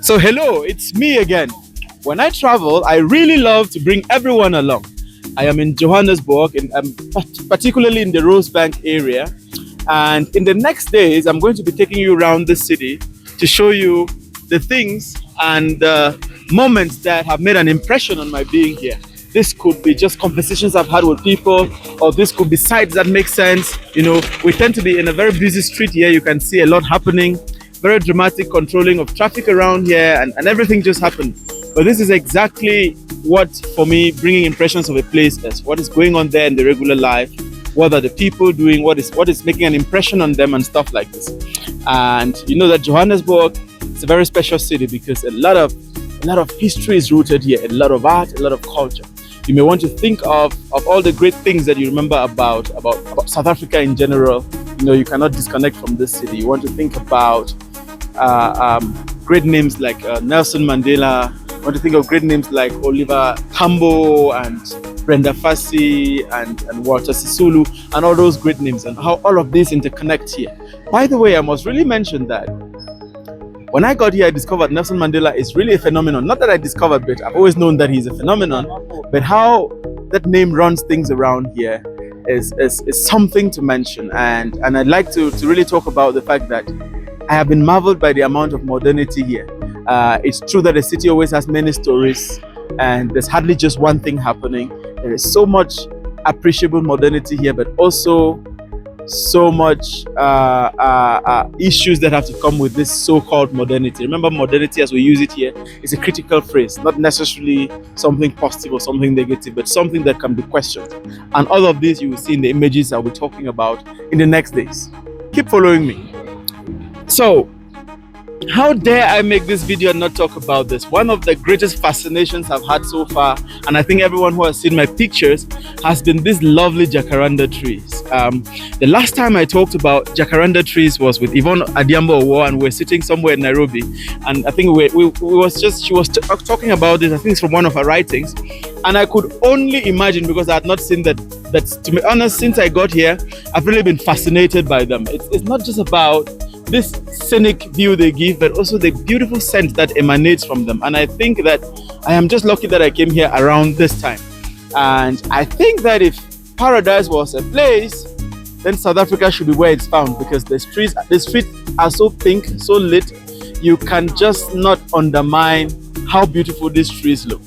So hello, it's me again. When I travel, I really love to bring everyone along. I am in Johannesburg, and I'm particularly in the Rosebank area. And in the next days, I'm going to be taking you around the city to show you the things and the moments that have made an impression on my being here. This could be just conversations I've had with people, or this could be sites that make sense. You know, we tend to be in a very busy street here. You can see a lot happening, very dramatic controlling of traffic around here, and everything just happened. But this is exactly what, for me, bringing impressions of a place is. What is going on there in the regular life? What are the people doing? What is making an impression on them and stuff like this? And you know that Johannesburg is a very special city because a lot of history is rooted here, a lot of art, a lot of culture. You may want to think of all the great things that you remember about South Africa in general. You know, you cannot disconnect from this city. You want to think about great names like Nelson Mandela. You want to think of great names like Oliver Tambo and Brenda Fassie and Walter Sisulu and all those great names, and how all of these interconnect here. By the way, I must really mention that when I got here, I discovered Nelson Mandela is really a phenomenon. Not that I discovered, but I've always known that he's a phenomenon. But how that name runs things around here is something to mention. And I'd like to really talk about the fact that I have been marveled by the amount of modernity here. It's true that the city always has many stories, and there's hardly just one thing happening. There is so much appreciable modernity here, but also so much issues that have to come with this so-called modernity. Remember, modernity as we use it here is a critical phrase, not necessarily something positive or something negative, but something that can be questioned. And all of this you will see in the images I'll be talking about in the next days. Keep following me. So, how dare I make this video and not talk about this? One of the greatest fascinations I've had so far, and I think everyone who has seen my pictures, has been these lovely jacaranda trees. The last time I talked about jacaranda trees was with Yvonne Adiambo Owo, and we're sitting somewhere in Nairobi, and I think she was talking about this. I think it's from one of her writings, and I could only imagine, because I had not seen that, to be honest, since I got here, I've really been fascinated by them. It's not just about this scenic view they give, but also the beautiful scent that emanates from them. And I think that I am just lucky that I came here around this time. And I think that if paradise was a place, then South Africa should be where it's found, because the streets are so pink, so lit, you can just not undermine how beautiful these trees look.